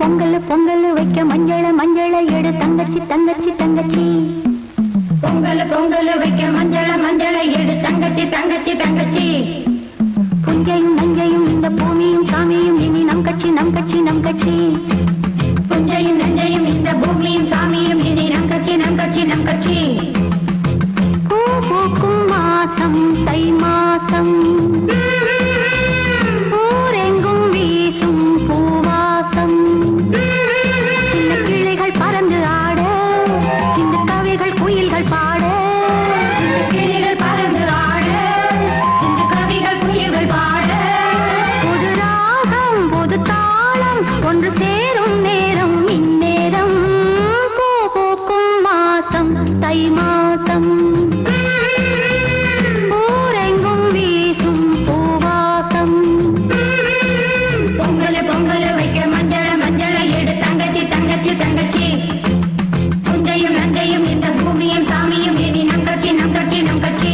பொங்கல் பொங்கல் வைக்க மஞ்சள மஞ்சள எடு தங்கச்சி தங்கச்சி தங்கச்சி. பொங்கல் பொங்கல் வைக்க மஞ்சள மஞ்சள எடு தங்கச்சி தங்கச்சி தங்கச்சி. புஞ்சையும் நஞ்சையும் இந்த பூமியும் சாமியும் இனி நம் கட்சி நம் கட்சி நம் கட்சி. புஞ்சையும் நஞ்சையும் இந்த பூமியும் சாமியும் இனி நம் கட்சி நம் கட்சி நம் கட்சி. பூ பூக்கும் மாசம் தை மாசம், ஊரெங்கும் வீசும் பூவாசம். சின்ன கிளிகள் பறந்து ஆட, சின்ன கவிகள் குயில்கள் பாட. சின்ன கிளிகள் பறந்து ஆட, சின்ன கவிகள் குயில்கள் பாட. புது ராகம் புது தாளம் ஒன்று சேரும் நேரம் இந்நேரம். பூ பூக்கும் மாசம் தை மாசம், ஊரெங்கும் வீசும் பூவாசம். பொங்கல் பொங்கல் வைக்க மஞ்சள மஞ்சள எடு தங்கச்சி தங்கச்சி தங்கச்சி. புஞ்சையும் நஞ்சையும் இந்த பூமியும் சாமியும் இனி நம் கட்சி நம் கட்சி நம் கட்சி.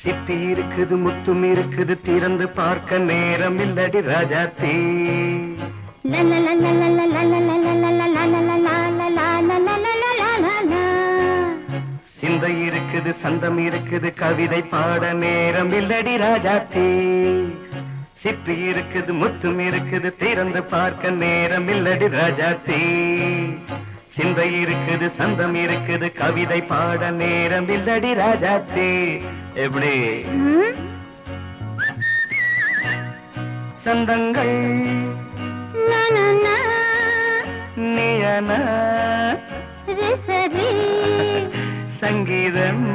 சிப்பி இருக்குது முத்தும் இருக்குது திறந்து பார்க்க நேரம் இல்லடி ராஜாத்தி சிந்தை இருக்குது, சந்தம் இருக்குது, கவிதை பாட நேரம் இல்லடி ராஜாத்தே. சிப்பி இருக்குது, முத்தும் இருக்குது, திறந்து பார்க்க நேரம் இல்லடி ராஜாத்தே. சிந்தை இருக்குது, சந்தம் இருக்குது, கவிதை பாட நேரம் இல்லடி ராஜாத்தே. எப்படி சந்தங்கள் நீயன சங்கீதம்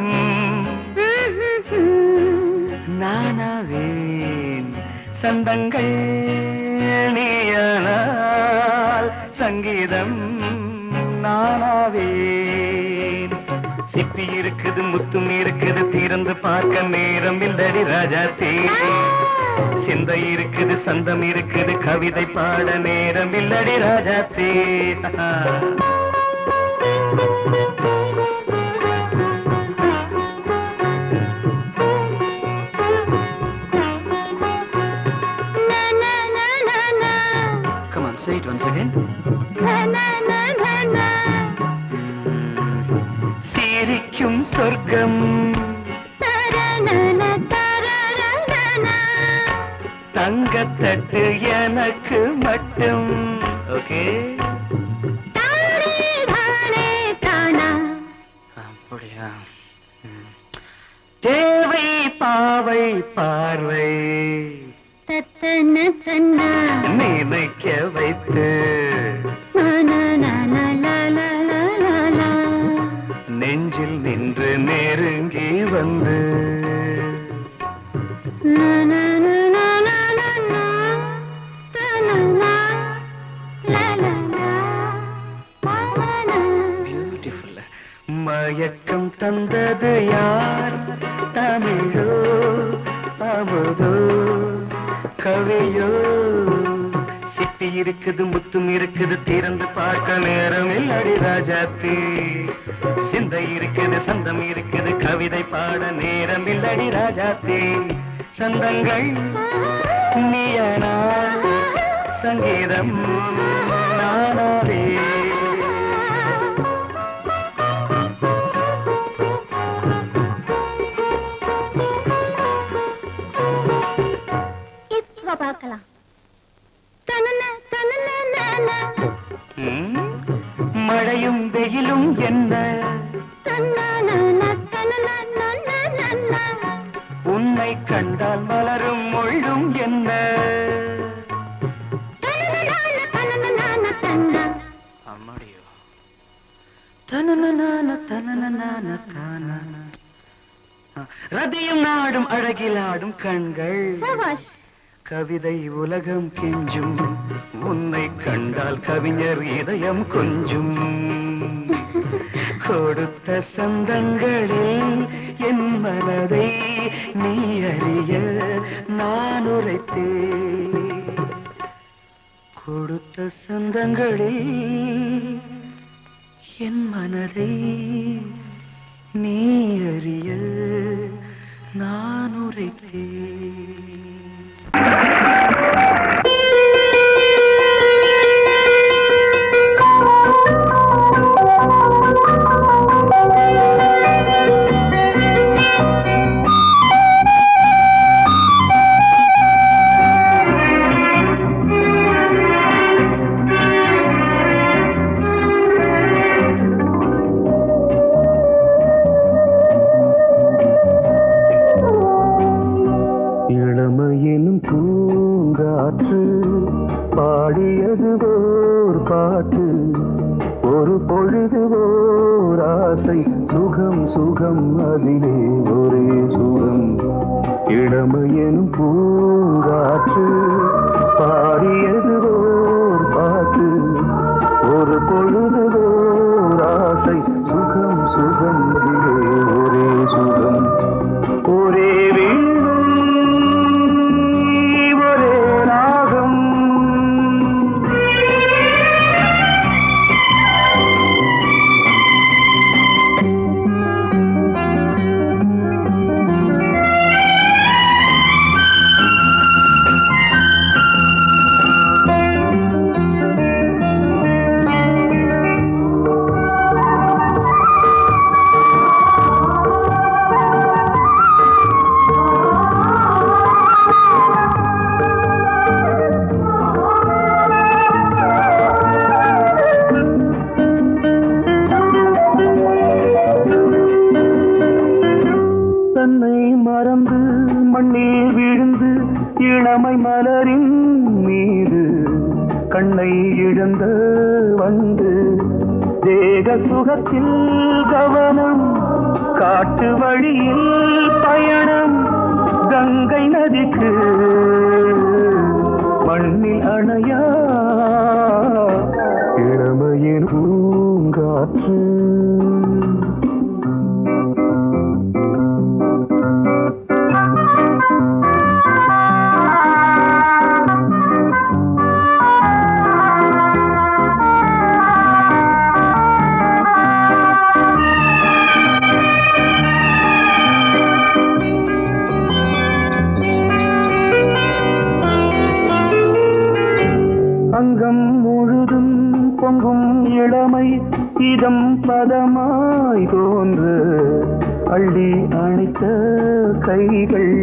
நானாவேன். சந்தங்கள் நீயானால் சங்கீதம் நானாவேன். சிப்பி இருக்குது, முத்தும் இருக்குது, திறந்து பார்க்க நேரம் இல்லடி ராஜாத்தே. சிந்தை இருக்குது, சந்தம் இருக்குது, கவிதை பாட நேரம் இல்லடி ராஜாத்தே. Come on, say it once again. சிரிக்கும் சொர்க்கம் தங்கத்தட்டு எனக்கு மட்டும். ஓகே, அப்படியா? தேவை பாவை பார்வை நினைக்க வைத்து நெஞ்சில் நின்று நெருங்கி வந்து மயக்கம் தந்தது யார்? தமிழோ அமுதோ கவியோ? சிப்பி இருக்குது, முத்தும் இருக்குது, திறந்து பார்க்க நேரம் இல்லடி ராஜாத்தே. சிந்தை இருக்குது, சந்தம் இருக்குது, கவிதை பாட நேரம் இல்லடி ராஜாத்தே. சந்தங்கள் நீயனா சங்கீதம் நானாவே. பார்க்கலாம். மழையும் வெயிலும் என்ன, உன்னை கண்டால் மலரும் மொழியும் என்ன. அம்மாடியோ ரதியும் நாடும் அழகிலாடும் கண்கள், கவிதை உலகம் கெஞ்சும். உன்னை கண்டால் கவிஞர் இதயம் கொஞ்சும். கொடுத்த சந்தங்களில் என் மனதை நீ அறிய நான் உரைத்தேன். கொடுத்த சந்தங்களில் என் மனதை நீ அறிய நான் உரைத்தேன். இளமையினும் பூங்காற்று பாடியது ஓர் பாட்டு, ஒரு பொழுது ஓர் ஆசை, சுகம் சுகம் அதிலே ஒரே சுகம். இளமையினும் பூங்காற்று பாடியது ஓர் பாட்டு, ஒரு பொழுது ஓர் ஆசை, சுகம் சுகம் அதிலே ஒரே சுகம். ஒரே இளமை மலரின் மீது கண்ணை இழந்த வந்து தேக சுகத்தில் கவனம் காட்டு வழியில் பயணம் கங்கை நதிக்கு மண்ணில் அணையா இளமையின் பூங்காற்று அங்கம் முழுதும் பொங்கும் இளமை இதம் பதமாய் தோன்று அள்ளி அணைத்த கைகள்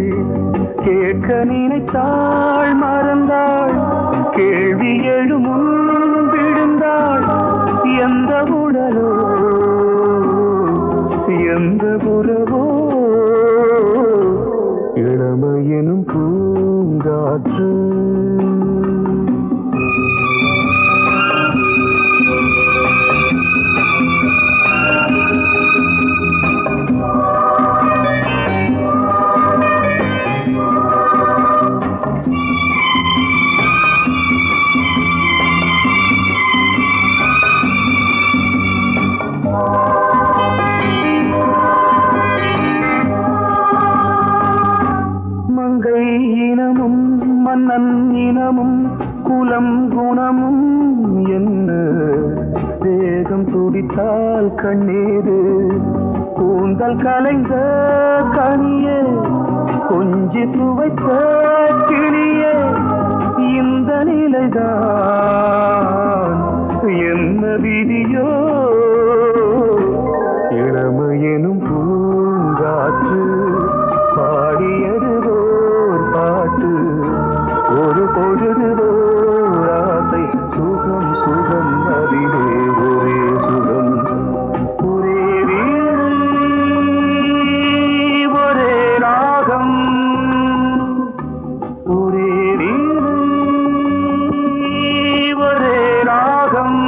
கேட்க நினைத்தாள் மறந்தாள் கேள்வி எழுமுன் விழுந்தாள் எந்த உடலோ எந்த புறவோ இளமையெனும் பூங்காற்று மங்கை இனமும் மன்னன் இனமும் குலம் குணமும் என்ன வேகம் துடித்தால் கண்ணீரு கூந்தல் கலைந்த கனியே கொஞ்சி துவைத்த கிளியே இந்த நிலைதான் என்ன விதியோ இளமையெனும் பூங்காற்று பாடியதுவோர் பாட்டு ஒரு பொழுதுவோர் ஆசை சுகம் சுகம் அதிலே ஒரே சுகம் ஒரே வீடு ஒரே ராகம் ஒரே வீடு ஒரே ராகம்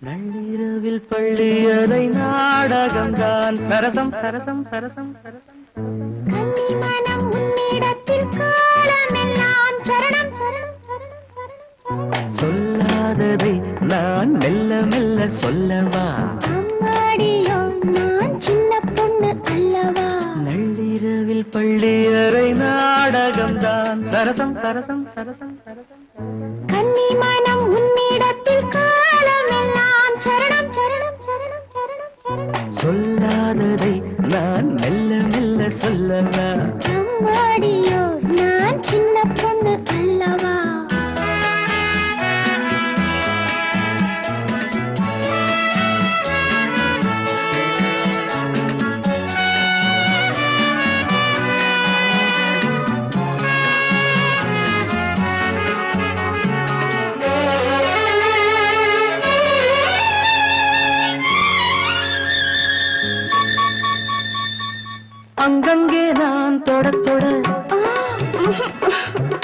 நள்ளிரவில் பள்ளியறை நாடகம்தான் சரசம் சரசம் சரசம் சரசம் கன்னிமனம் உன்னிடத்தில் காலமெல்லாம் சரணம் சரணம் சரணம் சரணம் சொல்லாததை நான் மெல்ல மெல்ல சொல்லவா அம்மாடியோ நான் சின்ன பொண்ணு அல்லவா நள்ளிரவில் பள்ளியறை நாடகம்தான் சரசம் சரசம் சரசம் சரசம் கன்னிமனம் உன்னிடத்தில் காலமெல்லாம் சரணம் சரணம் சரணம் சரணம் சரணம் சொல்லாததை நான் மெல்ல மெல்ல சொல்லவா அம்மாடியோ நான் சின்ன பொண்ணு அல்லவா அங்கங்கே நான் தொட தொட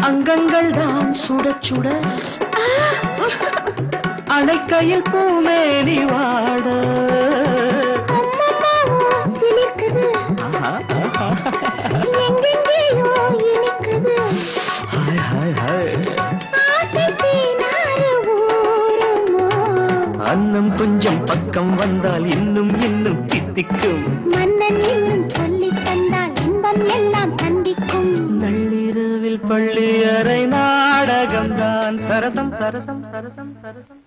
அங்கங்கள் தான் சுட சுட அணைக்கையில் பூமேனி வாட சிலிக்குது எங்கெங்கேயோ இனிக்குது ஹாய் ஹாய் ஹாய் ஆசை தேனாறு ஊருமோ அன்னம் கொஞ்சம் பக்கம் வந்தால் இன்னும் இன்னும் தித்திக்கும் மன்னன் இன்னும் சொல்லித் தந்தால் இன்பம் எல்லாம் சந்திக்கும் நள்ளிரவில் பள்ளியறை நாடகம்தான் சரசம் சரசம் சரசம் சரசம்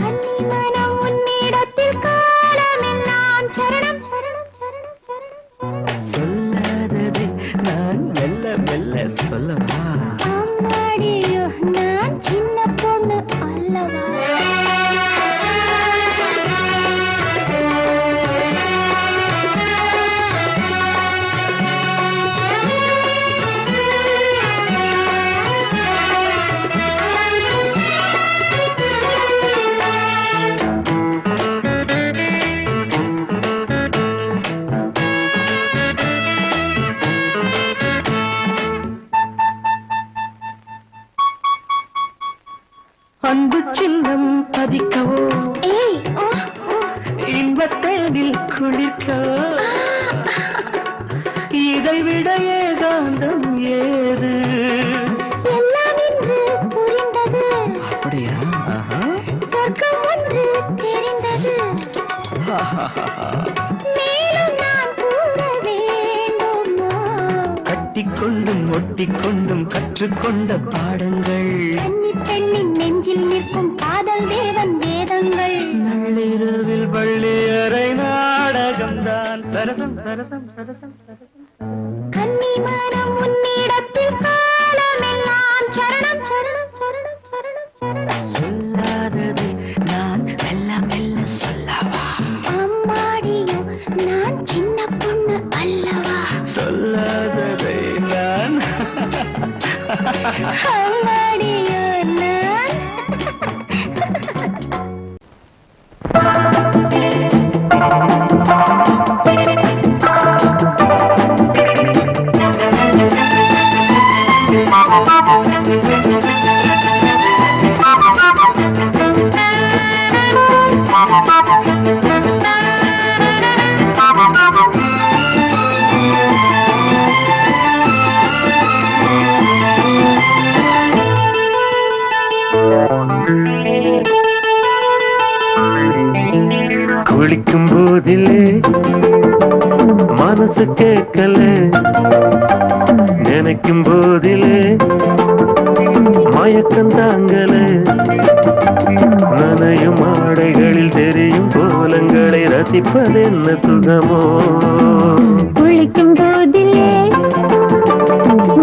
கன்னிமனம் உன்னிடத்தில் காலமெல்லாம் அன்பு சின்னம் பதிக்கவோ இன்பத்தேனில் குளிக்கவோ இதைவிட ஏகாந்தம் ஏது எல்லாம் இன்று புரிந்தது அப்படியா சொர்க்கம் ஒன்று தெரிந்தது மேலும் நான் கூற வேண்டுமா கட்டிக்கொண்டும் ஒட்டிக்கொண்டும் கற்றுக்கொண்ட பாடங்கள் கன்னி பெண்ணின் நெஞ்சில் நிற்கும் காதல் தேவன் வேதங்கள் நள்ளிரவில் பள்ளியறை நாடகம்தான் சரசம் சரசம் சரசம் சரசம் கன்னி மனம் உன்னிடத்தில் காலமெல்லாம் சரணம் சரணம் சரணம் சரணம் சரணம் சொல்லாதது நான் மெல்ல மெல்ல சொல்லவா அம்மாடியோ நான் சின்ன பொண்ணு அல்லவா சொல்லாததை நான் அம்மாடியோ நான் குளிக்கும் போதிலே மனசு கேட்கல நினைக்கும் போதிலே மயக்கம் தாங்கல நனையும் ஆடைகளில் தெரியும் கோலங்களை ரசிப்பதென்ன சுகமோ குளிக்கும் போதிலே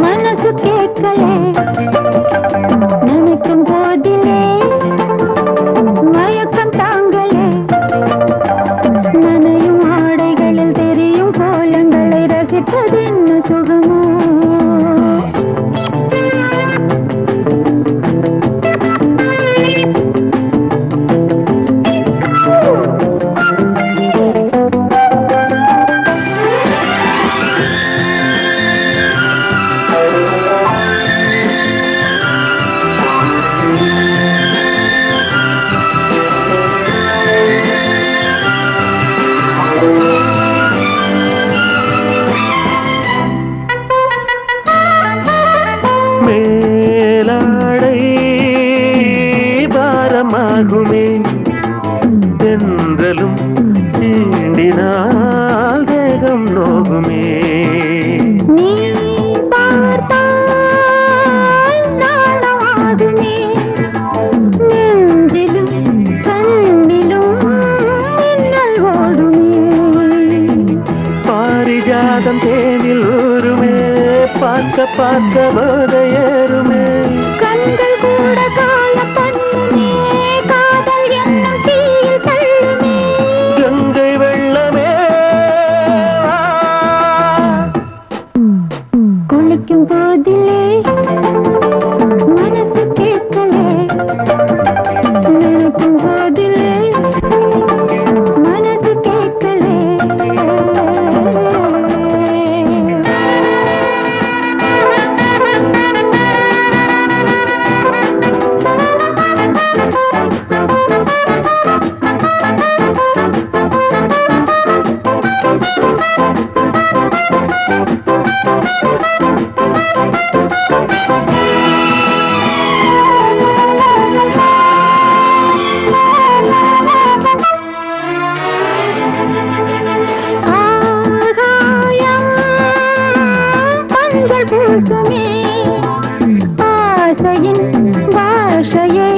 மனசு கேட்கலே நினைக்கும் போதிலே மயக்கம் தாங்கலே நனையும் ஆடைகளில் தெரியும் கோலங்களை ரசிப்பதென்ன சுகமோ மேலாடை பாரமாகுமே தென்றலும் தீண்டினால் தேகம் நோகுமே நீ பார்த்தால் நாணமாகுமே நெஞ்சிலும் கண்ணிலும் மின்னல் ஓடுமே பாரிஜாதம் தேனில் ஊருமே பார்க்க பார்க்க போதையேறுமே கண்கள் கூட கால பண்ணுமே காதல் என்னும் தீயில் தள்ளுமே கங்கை வெள்ளமே குளிக்கும் போதிலே மனசு கேட்கலே நினைக்கும் போதிலே மனசு கேட்கலே ஆகாயம் மஞ்சள் பூசுமே ஆசையின் பாஷையை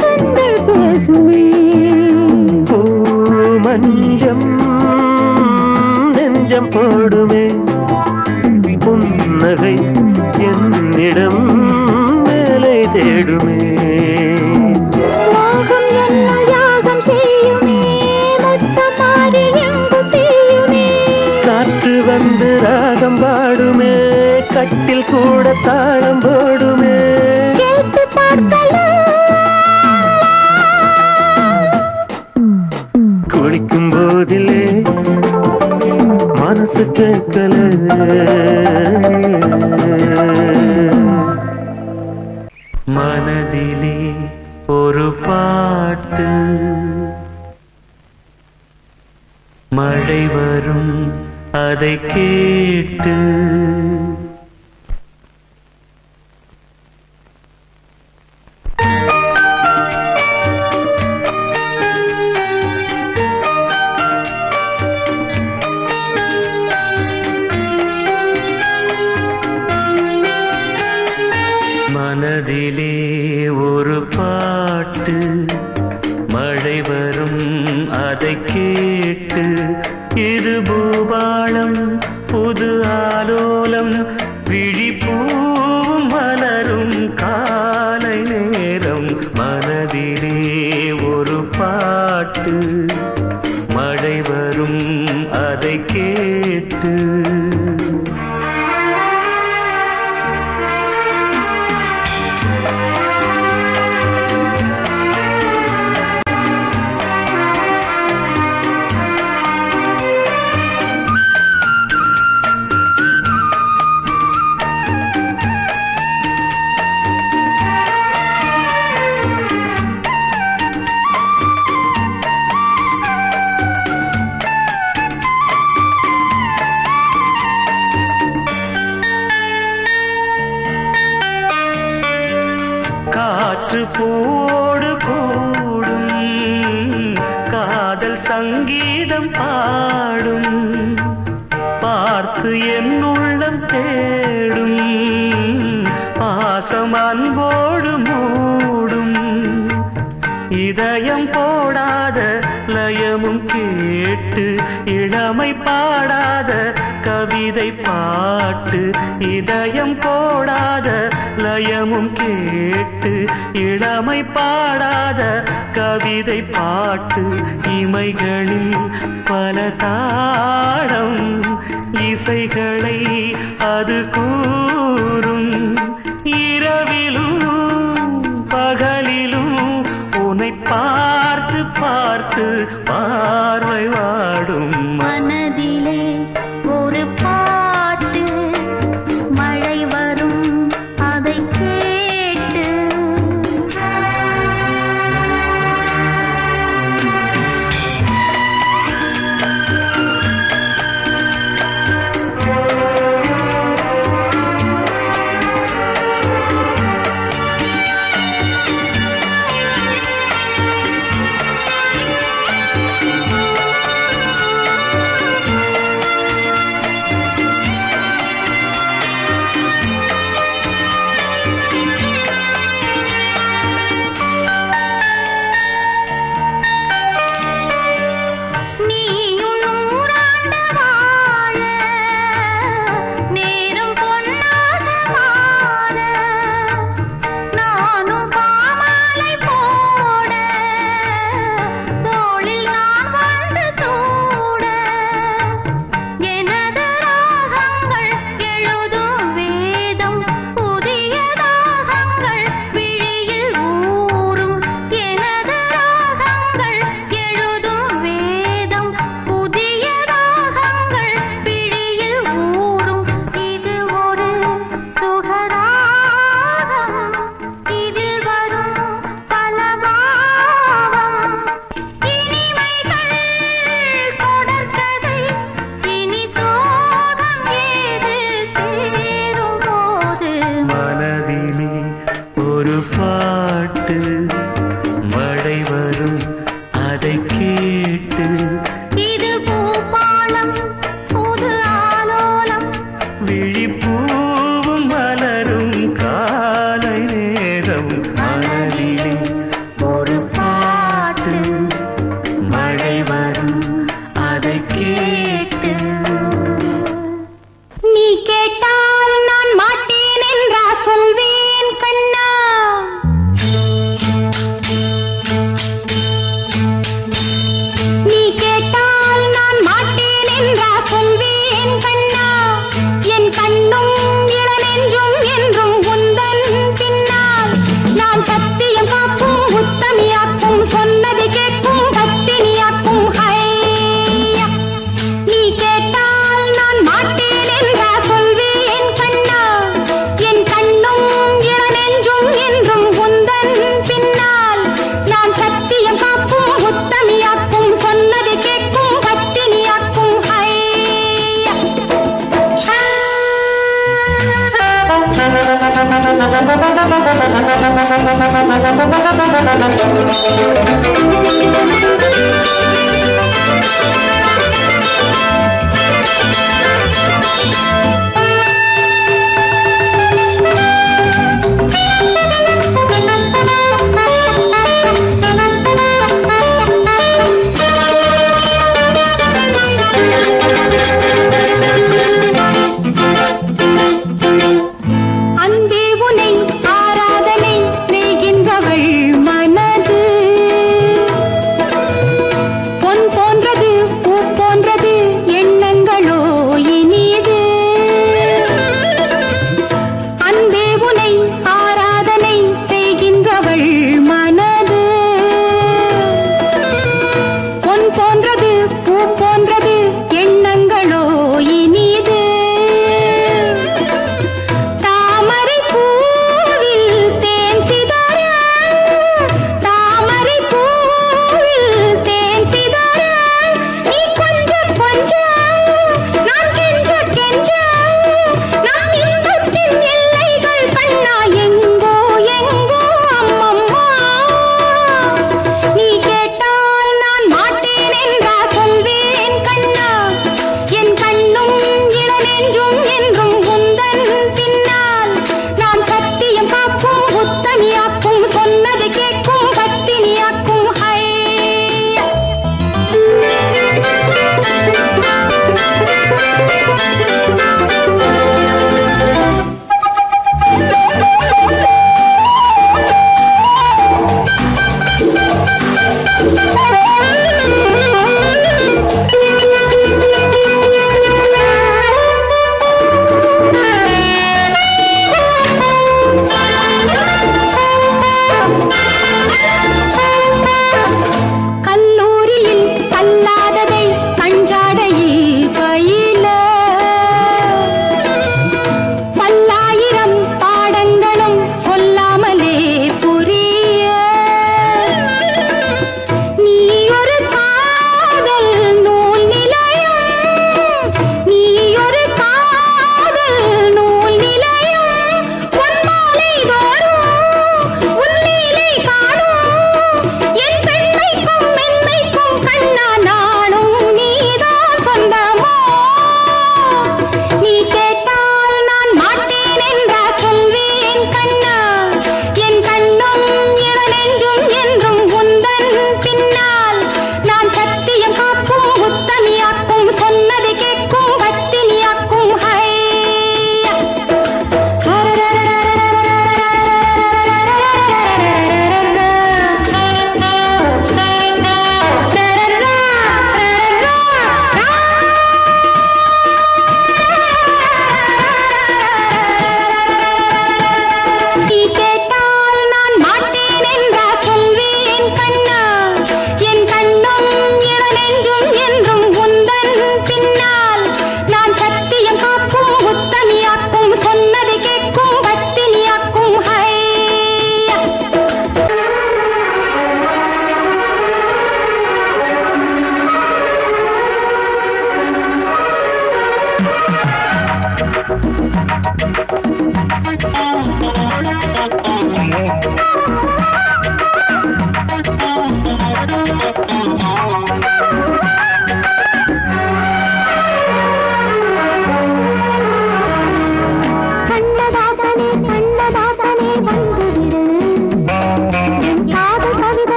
கண்கள் பேசுமே பூ மஞ்சம் நெஞ்சம் போடுமே புன்னகை என்னிடம் மேலே தேடுமே மோகம் என்னும் யாகம் செய்யுமே முத்தமாரி எங்கும் தீயுமே காற்று வந்து ராகம் பாடுமே கட்டில் கூட தாளம் போடுமே கேட்டு பார்க்கலாம் குளிக்கும் போதிலே மனசு கேட்கல மனதிலே ஒரு பாட்டு மழை வரும் அதை கேட்டு மனதிலே ஒரு பாட்டு மழை வரும் அதை கேட்டு இது பூபாளம் புது ஆலோலம் விழிப்பூவும் மலரும் காலை நேரம் மனதிலே ஒரு பாட்டு மழை வரும் அதை கேட்டு காற்று போடு கூடும் காதல் சங்கீதம் பாடும் பார்த்து என் உள்ளம் தேடும் பாசம் அன்போடு மூடும் இதயம் போடாத லயமும் கேட்டு இளமை பாடாத கவிதை பாட்டு இதயம் போடாத லயமும் கேட்டு இளமை பாடாத கவிதை பாட்டு இமைகளில் பல தாளம் இசைகளை அது கூறும் இரவிலும் பகலிலும் உன்னை பார்த்து பார்த்து பார்வை வாடும் மனதிலே ஒரு பாட்டு மழை வரும் அதை கேட்டு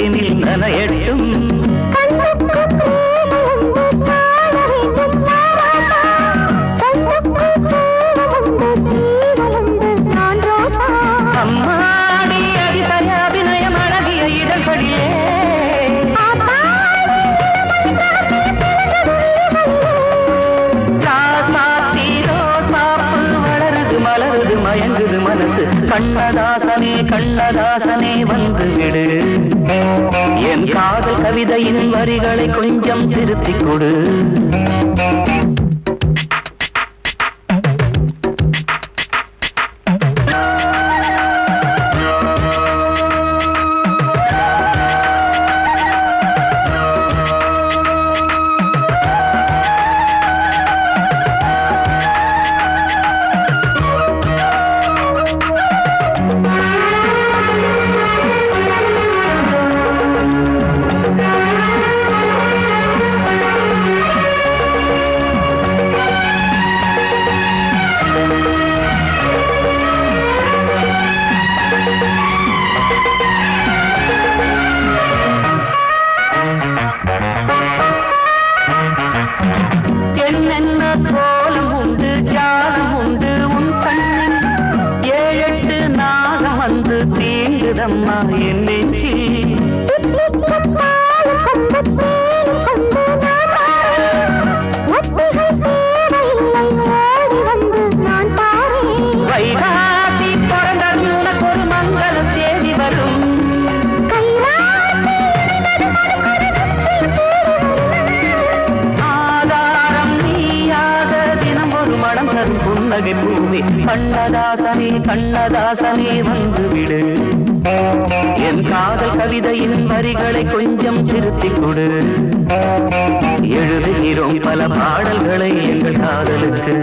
தேனில் நனையட்டும். அம்மாடி அதிசய அபிநயம் அழகிய இதழ்படியே வளருது மலருது மயங்குது மனசு. கண்ணதாசனே கண்ணதாசனே வந்து விடு, என் காதல் கவிதையின் வரிகளை கொஞ்சம் திருத்திக் கொடு. என்னென்ன கோலம் உண்டு ஜாலம் உண்டு உன் கண்ணில், 7-8 நாகம் வந்து தீங்குதம்மா என் நெஞ்சி. வைகாசி பிறந்தது உனக்கு ஒரு மங்களம் தேடி வரும். புன்னகை பூமி கண்ணதாசனே கண்ணதாசனே வந்து விடு, என் காதல் கவிதையின் வரிகளை கொஞ்சம் திருத்திக் கொடு. எழுதுகிறோம் பல பாடல்களை எங்கள் காதலுக்கு,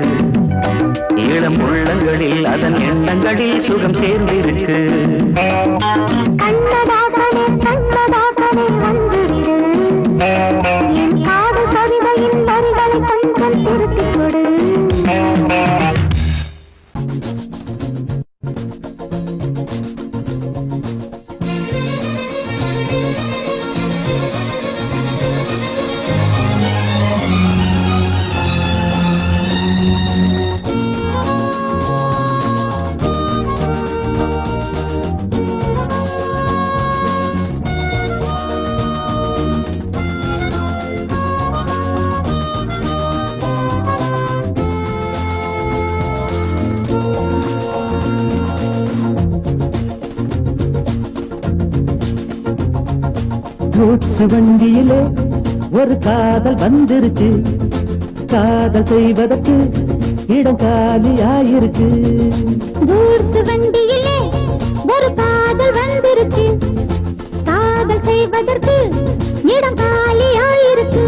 இளம் உள்ளங்களில் அதன் எண்ணங்களில் சுகம் சேர்ந்திருக்கு. கண்ணதாசனே கண்ணதாசனே வந்து விடு, என் காதல் கவிதையின் வரிகளை கொஞ்சம் திருத்திக் கொடு. கூட்ஸ் வண்டியிலே ஒரு காதல் வந்துருச்சு, காதல் செய்வதற்கு இடம் காலியாயிருக்கு. கூட்ஸ் வண்டியிலே ஒரு காதல் வந்துருச்சு, காதல் செய்வதற்கு இடம் காலியாயிருக்கு.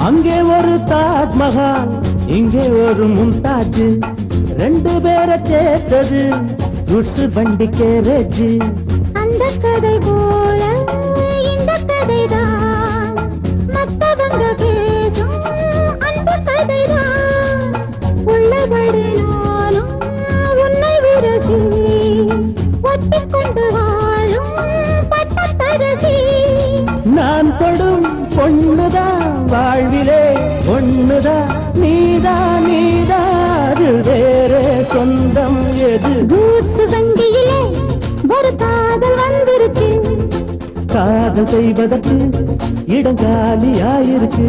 அங்கே ஒரு தாஜ்மஹால் இங்கே ஒரு மும்தாஜ், 2 பேரை சேர்த்தது கூட்ஸ் வண்டி கேரேஜ். அந்த கதை போல இந்த கதைதான், மத்தவங்க பேசும் அந்த கதைதான். உள்ளபடி நானும் உன்னை விரசி ஒட்டிக்கொண்டு வாழும் பட்டத்தரசி. நான் தொடும் பொண்ணுதான் வாழ்விலே ஒண்ணுதான், நீதா நீதா அது வேறே சொந்தம் எது. கூட்ஸ் வண்டியிலே ஒரு காதல் வந்துருச்சு, காதல் செய்வதற்கு இடம் காலியாயிருக்கு.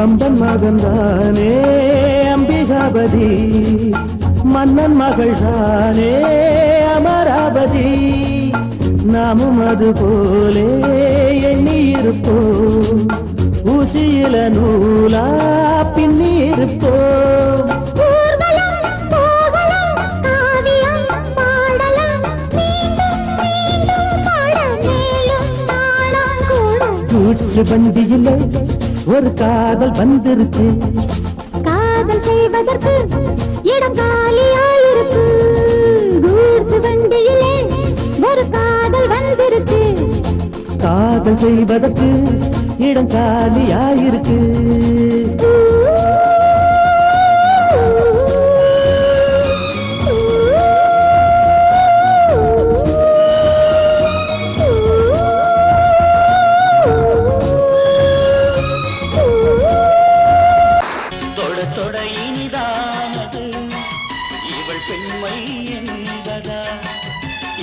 கம்பன் மகன்தானே அம்பிகாபதி, மன்னன் மகள்தானே அமராவதி. நாமும் அது போலே எண்ணி இருப்போம், ஊசியில நூலா பின்னி இருப்போம். கூச்சு வண்டியில ஒரு காதல் வந்துருச்சு, காதல் செய்வதற்கு இடம் காலியாயிருக்கு. கூச்சு வண்டியிலே ஒரு காதல் வந்துருச்சு, காதல் செய்வதற்கு இடம் காலியாயிருக்கு.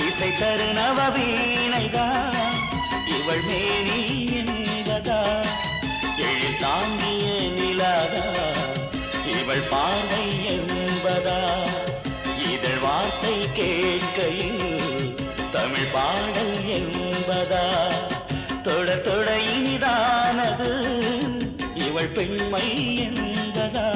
இசை தரு நவவீணைதா இவள் மேனி என்பதா, எழில் தாங்கிய நிலாதா இவள் பார்வை என்பதா, இதழ் வார்த்தை கேட்கையில் தமிழ் பாடல் என்பதா, தொடர் தொட இனிதானது இவள் பெண்மை என்பதா.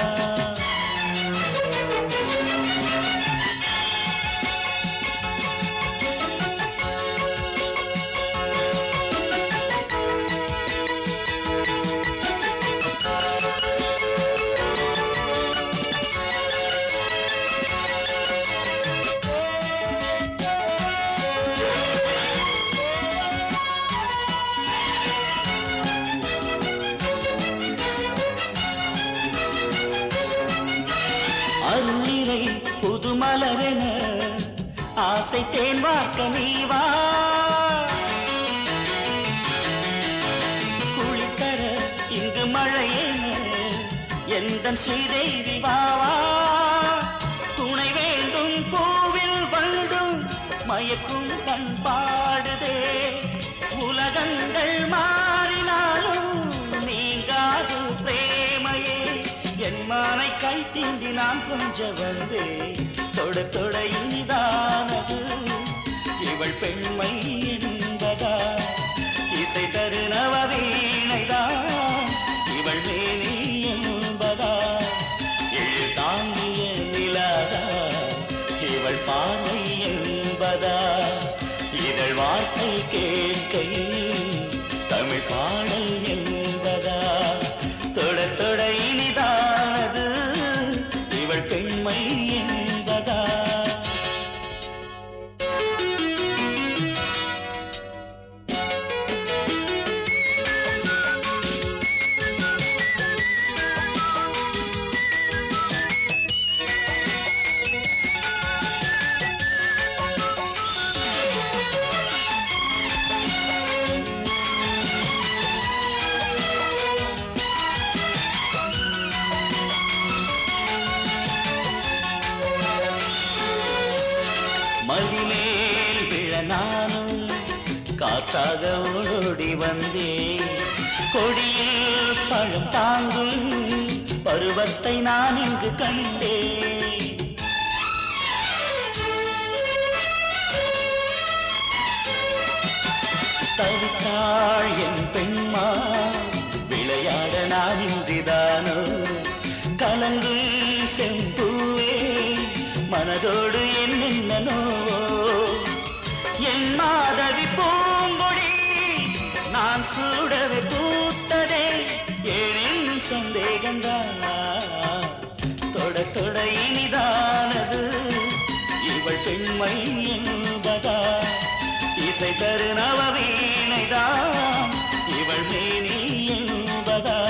அருளிரை புதுமலரென ஆசை தேன் வார்க்க நீவா, குளித்தர இங்கு மழையென எந்தன் ஸ்ரீதேவி வாவா, துணை வேண்டும் கோவில் வந்தும் மயக்கும் கண் பாடுதே, உலகங்கள் மாறினாலும் நீங்காது பிரேமையே, என் மானை கை தீண்டி நான் கொஞ்சம் வந்தே, தொட தொட இனிதானது இவள் பெண்மை என்பதா, இசை தரு நவவீணைதான் இவள் மேனி என்பதா, எழில் தாங்கிய நிலாதா இவள் பார்வை என்பதா, இதழ் வார்த்தை கேட்கையில் தமிழ் பாடல் என்பதா, தொட தொட இனிதானது இவள் பெண்மை என்பதா. மதிமேல் விழ நானும் காற்றாக ஓடி வந்தே, கொடியில் பழம் தாங்கும் பருவத்தை நான் இங்கு கண்டே, தவித்தாள் என் பெண்மா விளையாட நான் இன்றிதானோ, கலங்கும் செம்பூவே மனதோடு என்னென்னோ, என் மாதவி பூங்கொடி நான் சூடவே பூத்ததே, ஏனென்னும் சந்தேகந்தான் தொட தொட இனிதானது இவள் பெண்மை என்பதா, இசை தரு நவவீணைதான் இவள் மேனி என்பதா,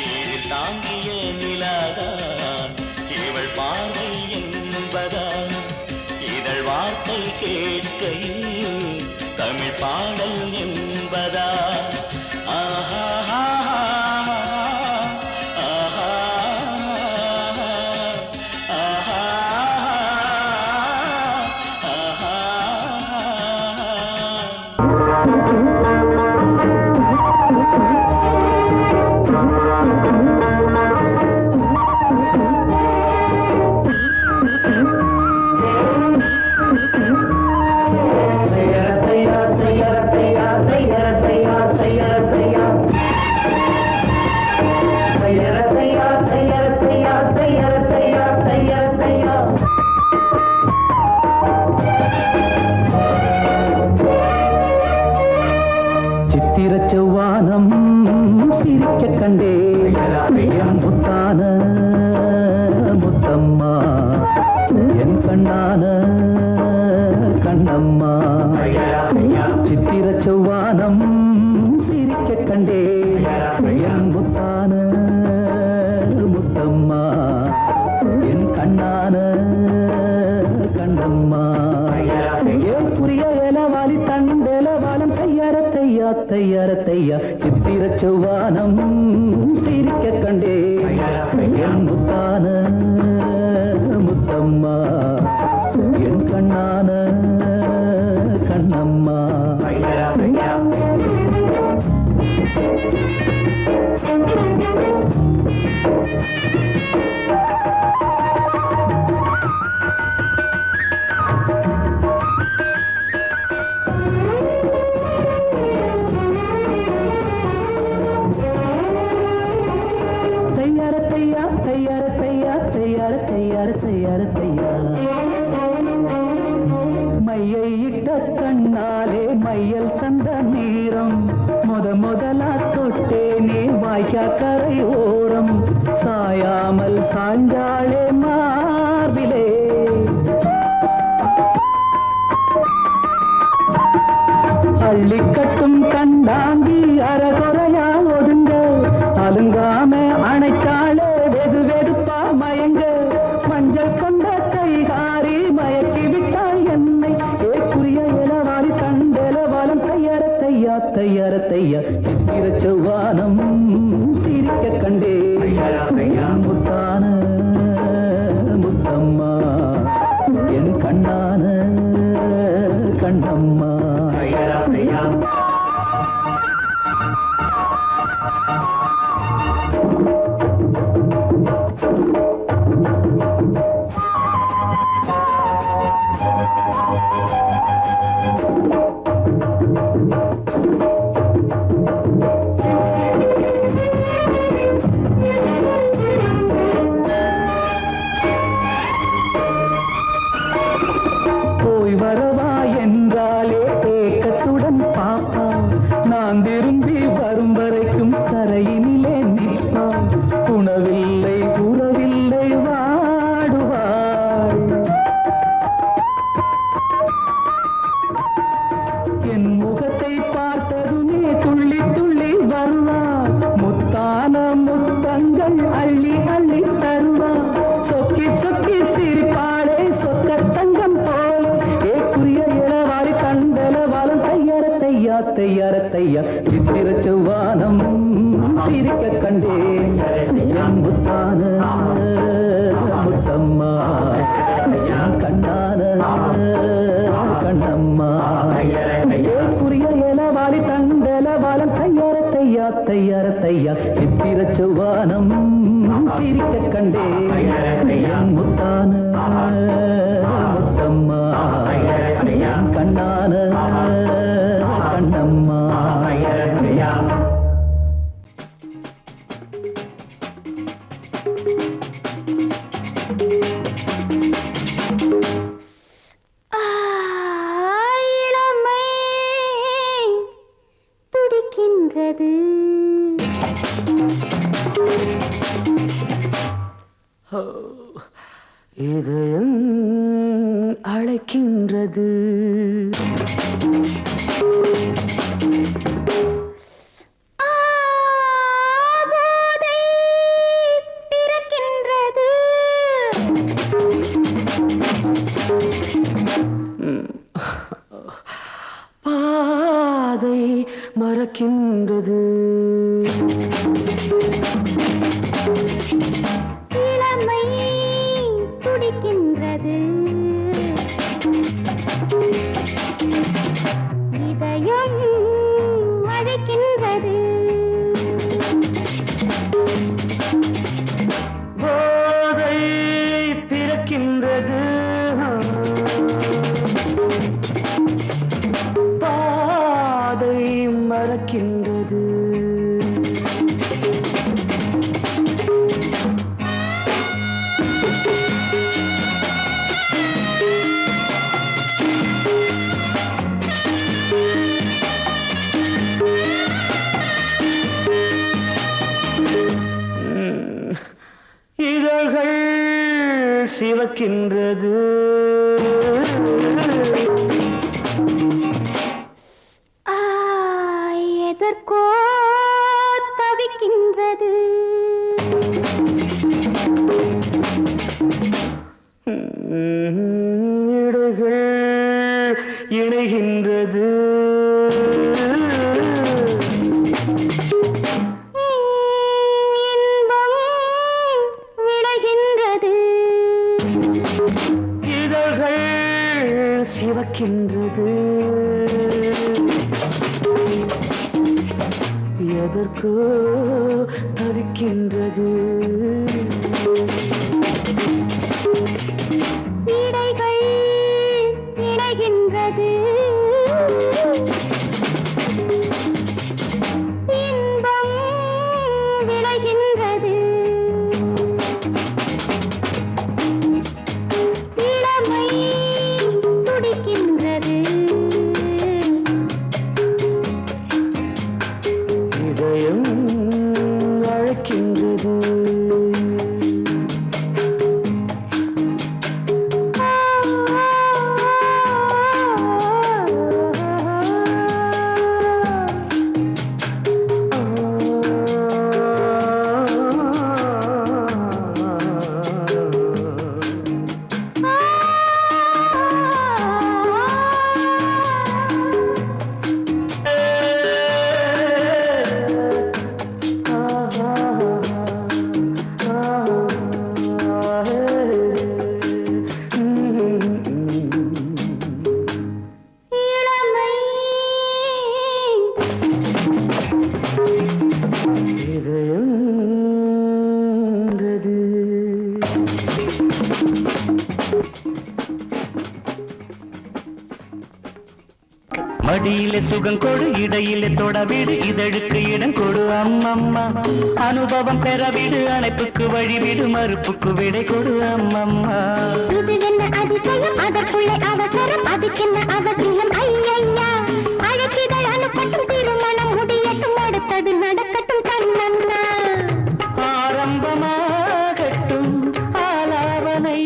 ஏழில் தாங்கிய நிலாதான் இவள் பார்வை என்பதா, இதழ் வார்த்தை கேட்கையில் தமிழ் பாடல் என்பதா. ஆஹா ஆஹா கண்டே என் முத்தான முத்தம்மா என் கண்ணான கண்ணம்மா ஏன் புரிய இலவாலி தண்டேலவாலம் தையார தையா தையார தையா சித்திர செவ்வானம் சிரிக்க கண்டே என் முத்தான முத்தம்மா என் கண்ணான கண்ணம்மா மையை இட்ட கண்ணாலே மையல் சந்த நீரம் முதலா தொட்டேனே வாய்க்கா கரை ஓரம் சாயாமல் சாஞ்சாளே மார்பிலே அள்ளிக்கட்டும் கண்டாங்கி அறகுறையா ஒதுங்க அலுங்காம அணைச்சாளே வெது வெதுப்பா மயங்க மஞ்சள் கொண்ட கைகாரி மயக்கி விட்டாள் என்னை ஏக்குரிய இளவாரி தண்டலவாலம் தையார தையா தையார தையா சித்திர செவ்வானம் சிரிக்க கண்டே முத்தான முத்தம்மா என் கண்ணான கண்ணம்மா போய் வரவா என்றாலே ஏக்கத்துடன் பாப்பா நான் திரும்பி வரும் வரைக்கும் கரையினிலே நிற்பாள் உணவில்லை உறவில்லை வாடுவாள் என் முகத்தை பார்த்ததுமே துள்ளி துள்ளி வருவாள் முத்தான முத்தங்கள் அள்ளி அள்ளி தருவாள் சொக்கி சொக்கி சிரிப்பாளே சொக்க தங்கம் போல் ஏக்குரிய இளவாரி தண்டலவாலம் தையார தையா தையார தையா சித்திர செவ்வானம் சிரிக்க கண்டே என் முத்தான முத்தம்மா என் கண்ணான கண்ணம்மா ஏக்குரிய இளவாரி தண்டலவாலம் தையார தையா தையார தையா சித்திர செவ்வானம் சிரிக்க கண்டே என் முத்தான முத்தம்மா என் கண்ணான கண்ணம்மா இளமை துடிக்கின்றது இதயம் அழைக்கின்றது போதை பிறக்கின்றது பாதை மறக்கின்றது இளமை துடிக்கின்றது இதயம் அழைக்கின்றது போதை பிறக்கின்றது பாதை மறக்கின்றது இதழ்கள் சிவக்கின்றது எதற்கோ இணைகின்றது. இன்பம் விளைகின்றது. இதழ்கள் சிவக்கின்றது. எதற்கோ தவிக்கின்றது. இடைகள் இணைகின்றது. இன்பம் விளைகின்றது. இளமை துடிக்கின்றது. இதயம் அழைக்கின்றது. மடியிலே சுகம் கொடு, இடையிலே தொடவிடு, இதழுக்கு இடம் கொடு அம்மம்மா. அனுபவம் பெறவிடு, அணைப்புக்கு வழிவிடு, மறுப்புக்கு விடை கொடு அம்மம்மா. இது என்ன அதிசயம், அதற்குள்ளே அவசரம், அதுக்கென்ன அவசியம் ஐயா. அழைக்கிதழ் அனுப்பட்டும், திருமணம் முடியட்டும், அடுத்தது நடக்கட்டும் கண்ணண்ணா. ஆரம்பமாகட்டும் ஆலாவனை.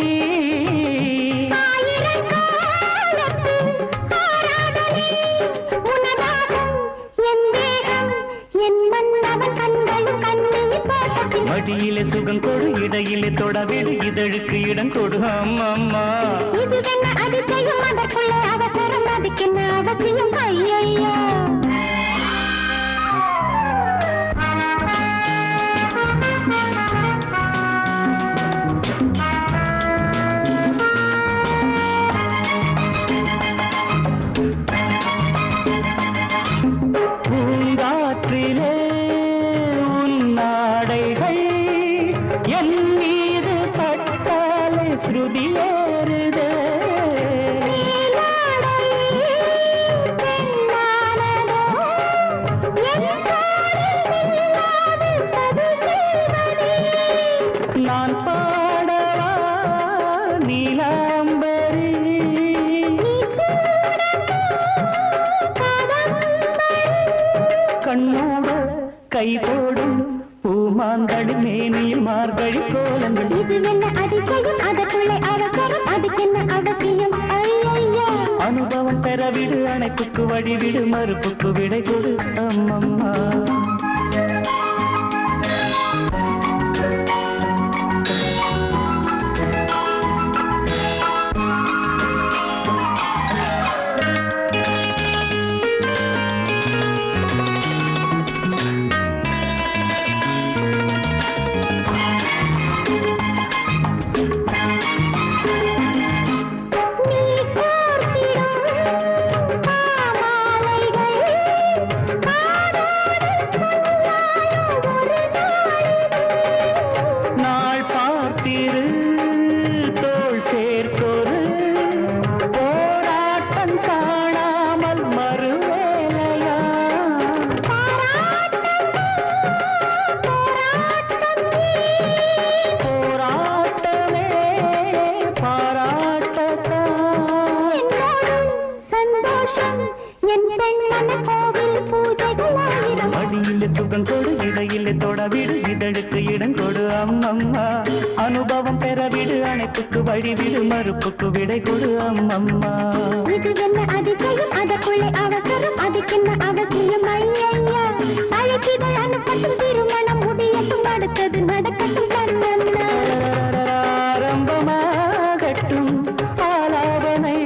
மடியிலே சுகம் கொடு, இடையிலே தொடவிடு, இதழுக்கு இடம் கொடு அம்மம்மா. இது என்ன அதிசயம், அதற்குள்ளே அவசரம், அதுக்கென்ன அவசியம் ஐயா. பூங்காற்றிலே உன்னாடைகள் என் மீது பட்டாலே ஸ்ருதியேறுதே. நான் பாடவா நீலாம்பரி. கண்ணோட கை போடும் பூமாந்தடி மேனியில் மார்கழி கோலங்கள். இது என்ன அதிசயம், அதற்குள்ளே அவசரம், அதுக்கென்ன அவசியம் ஐயா. அனுபவம் பெறவிடு, அணைப்புக்கு வழிவிடு, மறுப்புக்கு விடை கொடு அம்மம்மா. மடியிலே சுகம் கொடு, இடையிலே தொடவிடு, இதழுக்கு இடம் கொடு அம்மம்மா. அனுபவம் பெறவிடு, அணைப்புக்கு வழிவிடு, மறுப்புக்கு விடை கொடு அம்மம்மா. இது என்ன அதிசயம், அதற்குள்ளே அவசரம், அதுக்கென்ன அவசியம் ஐயா. அழைக்கிதழ் அனுப்பட்டும், திருமணம் முடியட்டும், அடுத்தது நடக்கட்டும் கண்ணண்ணா. ஆரம்பமாகட்டும் ஆலாவனை.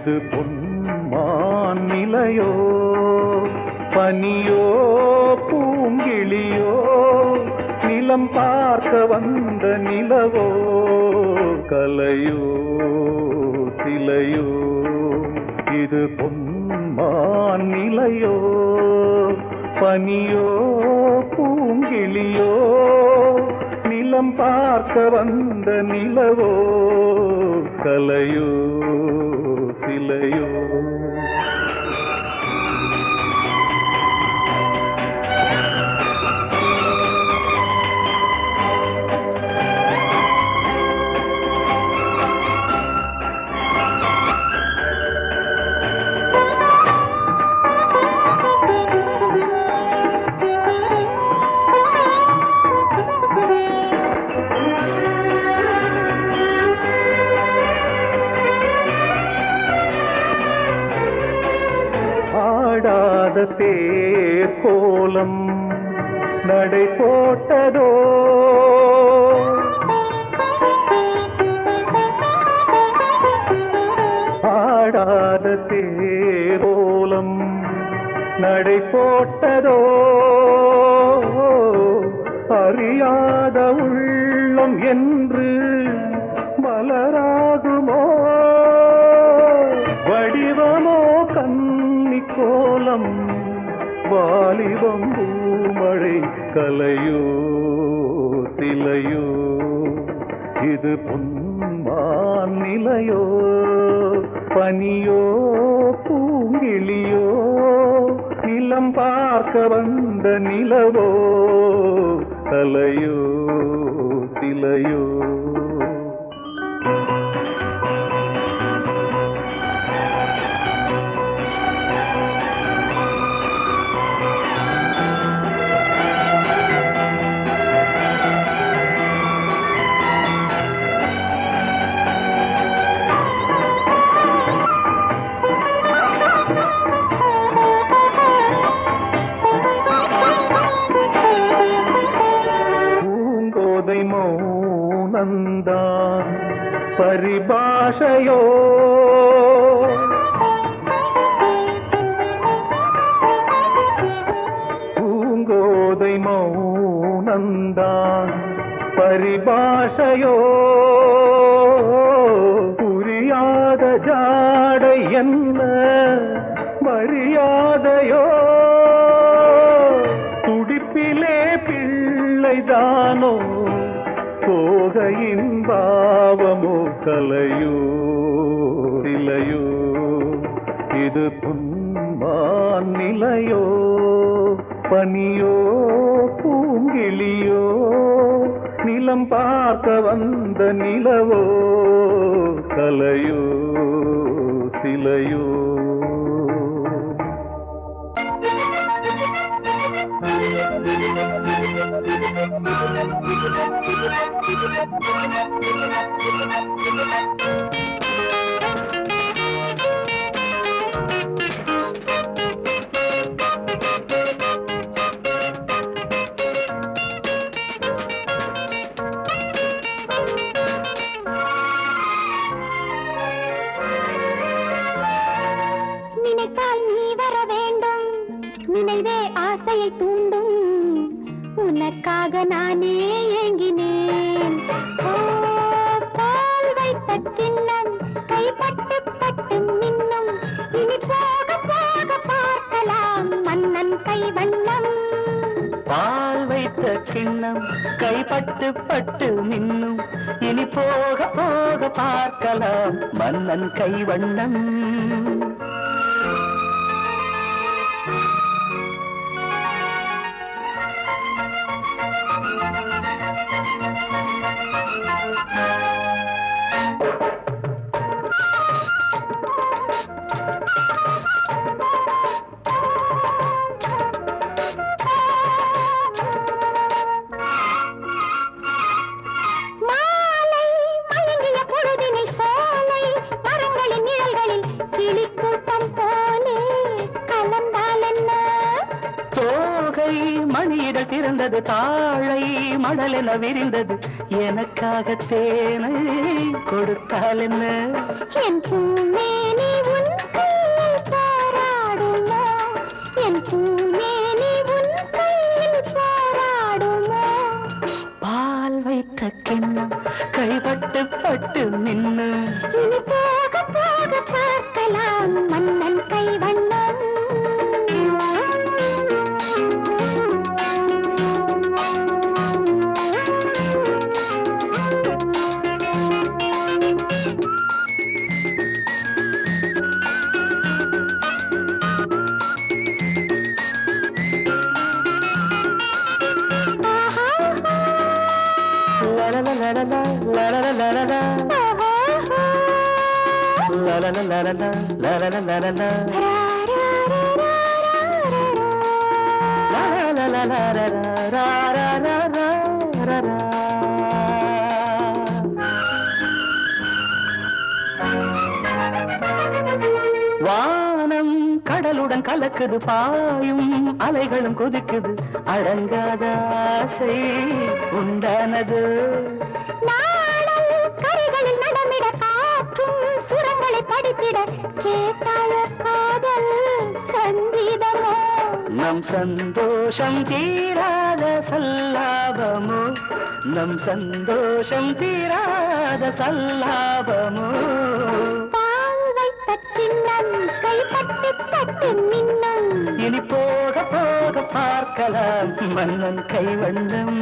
இது பொன்மான் நிலையோ பனியோ பூங்கிளியோ நிலம் பார்க்க வந்த நிலவோ கலையோ சிலையோ இது பொன்மான் நிலையோ பனியோ பூங்கிளியோ நிலம் பார்க்க வந்த நிலவோ கலையோ சிலையோ தேர் கோலம் நடை போட்டதோ ஆடாத தேர் கோலம் நடை போட்டதோ அறியாத உள்ளம் என்று மலராகுமோ வடிவமோ கன்னி கோலம் வாலிபம் பூமழை கலையோ சிலையோ இது பொன்மான் நிலையோ பனியோ பூங்கிளியோ நிலம் பார்க்க வந்த நிலவோ கலையோ சிலையோ மௌனந்தான் பரிபாஷையோ பூங்கோதை மௌனந்தான் பரிபாஷையோ புரியாத ஜாடை என்ன மரியாதையோ துடிப்பிலே பிள்ளைதானோ கோகையின் பாவமோ கலையோ சிலையோ இது பொன்மான் நிலையோ பனியோ பூங்கிளியோ நிலம் பார்க்க வந்த நிலவோ கலையோ சிலையோ நினைத்தால் நீ வர வேண்டும் நினைவே ஆசையை தூண்டும் உனக்காக நானே ஏங்கினேன் பால் வைத்த கிண்ணம் கைப்பட்டு பட்டு மின்னும் இனி போக போக பார்க்கலாம் மன்னன் கைவண்ணம் பால் வைத்த கிண்ணம் கைப்பட்டு பட்டு மின்னும் இனி போக போக பார்க்கலாம் மன்னன் கைவண்ணம் மாலை மயங்கிய பொழுதினில் சோலை மரங்களின் நிழல்களில் விழுந்தது தாழை மடலென விரிந்தது எனக்காக தேனை கொடுத்தால் என்ன என் பூமேனி உன் கையில் பாராடுமோ என் பூமேனி உன் கையில் பாராடுமோ பால் வைத்த கிண்ணம் கைப்பட்டு பட்டு நின்னும் இனி போக போக பார்க்கலாம் மன்னன் கைவண்ணம் வானம் கடலுடன் கலக்குது பாயும் அலைகளும் கொதிக்குது அடங்காத ஆசை உண்டானது நாடல் கரைகளில் நடமிட காற்றும் சுரங்களை படித்திட கேட்டாய காதல் சங்கீதமோ நம் சந்தோஷம் தீராத சல்லாபமோ நம் சந்தோஷம் தீராத சல்லாபமோ பால் வைத்த கிண்ணம் கைப்பட்டு பட்டு மின்னும் இனி போக போக பார்க்கலாம் மன்னன் கைவண்ணம்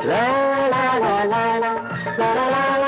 லா லா லா லா லா லா லா